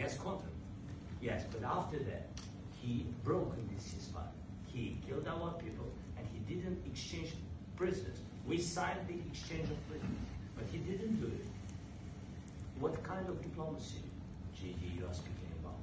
gas contract. Yes, but after that, he broke this ceasefire. He killed our people, and he didn't exchange prisoners. We signed the exchange of prisoners, but he didn't do it. What kind of diplomacy, JD, you are speaking about?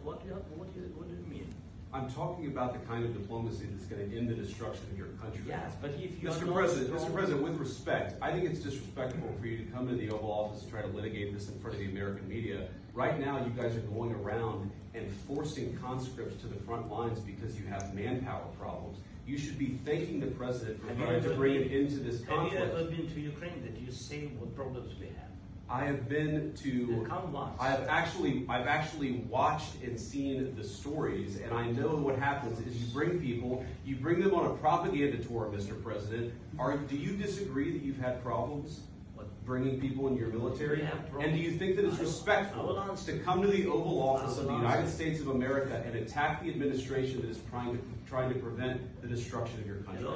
What do you mean? I'm talking about the kind of diplomacy that's going to end the destruction of your country. Yes, but if you Mr. President, with respect, I think it's disrespectful for you to come to the Oval Office and try to litigate this in front of the American media. Right now, you guys are going around and forcing conscripts to the front lines because you have manpower problems. You should be thanking the President for trying to bring it into this conflict. Have you ever been to Ukraine? Did you see what problems we have? I have been to. I've actually watched and seen the stories, and I know what happens is you bring them on a propaganda tour, Mr. President. Do you disagree that you've had problems bringing people in your military? And do you think that it's respectful to come to the Oval Office of the United States of America and attack the administration that is trying to prevent the destruction of your country? A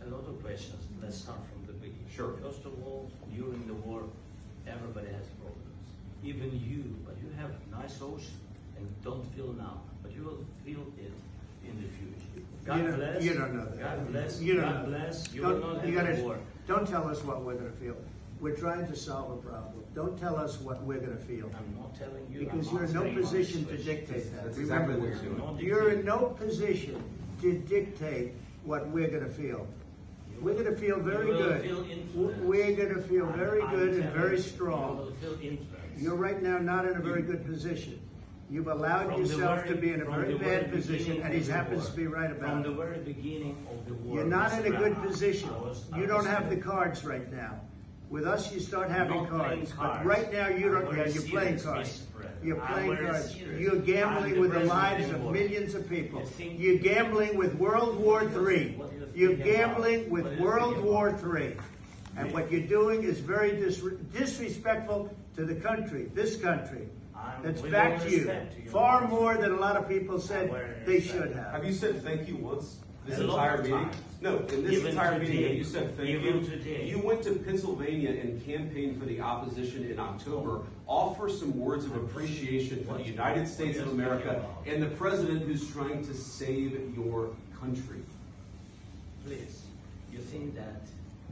lot of questions. Let's start from the beginning. Sure. First of all, during the war, everybody has problems. Even you, but you have nice ocean and don't feel now, but you will feel it in the future. God bless. You don't know that. God bless. You don't God know. bless. You will not have a war. Don't tell us what we're going to feel. We're trying to solve a problem. Don't tell us what we're going to feel. I'm not telling you. Because you're in no position to dictate that. That's exactly what you're doing. You're in no position to dictate what we're going to feel. We're going to feel very good. We're going to feel very good and very strong. You're right now not in a very good position. You've allowed yourself to be in a very bad position, and he happens to be right about it. From the very beginning of the war. You're not in a good position. You don't have the cards right now. With us, you start having cards. But right now, you don't. Yeah, you're playing cards. You're playing cards. You're gambling with the lives of millions of people. You're gambling with World War III. You're gambling with World War III. And what you're doing is very disrespectful to the country, this country, that's back to you. Far more than a lot of people said they should have. Have you said thank you once? This entire meeting? No, in this entire meeting, you said thank you. You went to Pennsylvania and campaigned for the opposition in October. Offer some words of appreciation for the United States of America and the president who's trying to save your country. Please, you think that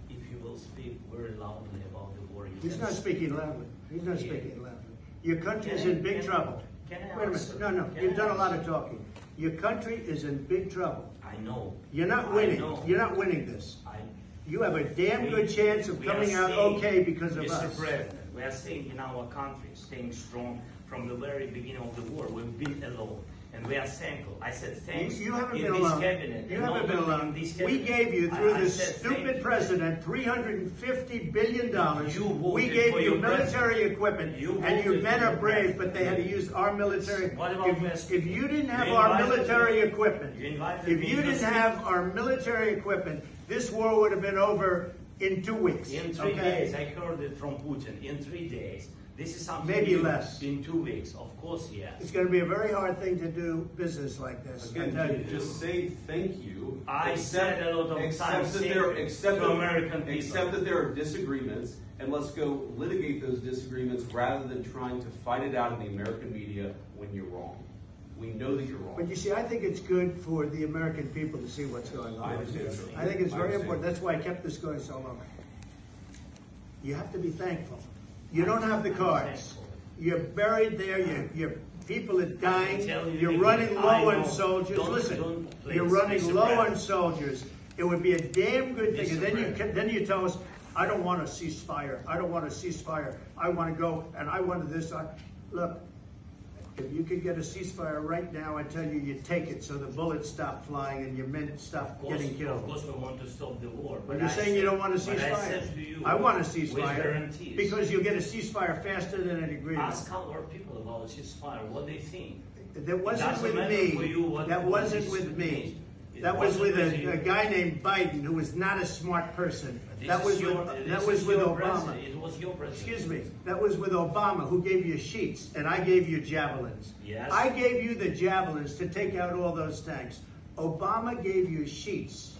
if you will speak very loudly about the war, He's not speaking loudly. He's not speaking loudly. Your country is in big trouble. Wait a minute. No, you've done a lot of talking. Your country is in big trouble. I know. You're not winning. You're not winning this. You have a damn good chance of coming out okay because of us. Mr. President, we are staying in our country, staying strong from the very beginning of the war. We've been alone. And we are thankful. I said thanks. You haven't been alone. You haven't been alone. We gave you, through this stupid president, $350 billion. We gave you military equipment, and your men are brave, but they had to use our military. If you didn't have our military equipment, this war would have been over in 2 weeks. In 3 days. I heard it from Putin. In 3 days. This is something maybe less. In 2 weeks, of course, yes. It's going to be a very hard thing to do business like this. Again, just say thank you. I said a lot of times to American people. Accept that there are disagreements, and let's go litigate those disagreements rather than trying to fight it out in the American media when you're wrong. We know that you're wrong. But you see, I think it's good for the American people to see what's going on. I think it's very important. That's why I kept this going so long. You have to be thankful. You don't have the cards. You're buried there. Your people are dying. You're running low on soldiers. Listen, you're running low on soldiers. It would be a damn good thing. And then you tell us, I don't want a ceasefire. I don't want a ceasefire. I want to go and I want this. Look, if you could get a ceasefire right now, I tell you, you take it so the bullets stop flying and your men stop getting killed. Of course, we want to stop the war. But you're saying you don't want a ceasefire. I want a ceasefire because you'll get a ceasefire faster than an agreement. Ask our people about a ceasefire, what they think. That wasn't with me. That wasn't with me. That was with a guy named Biden, who was not a smart person. That was with Obama. It was your president. Excuse me. That was with Obama, who gave you sheets, and I gave you javelins. Yes. I gave you the javelins to take out all those tanks. Obama gave you sheets.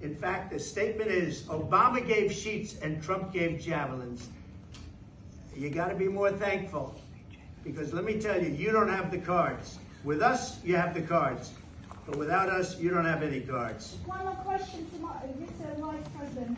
In fact, the statement is, Obama gave sheets and Trump gave javelins. You got to be more thankful. Because let me tell you, you don't have the cards. With us, you have the cards. But without us, you don't have any cards. One more question to Mr. Vice President.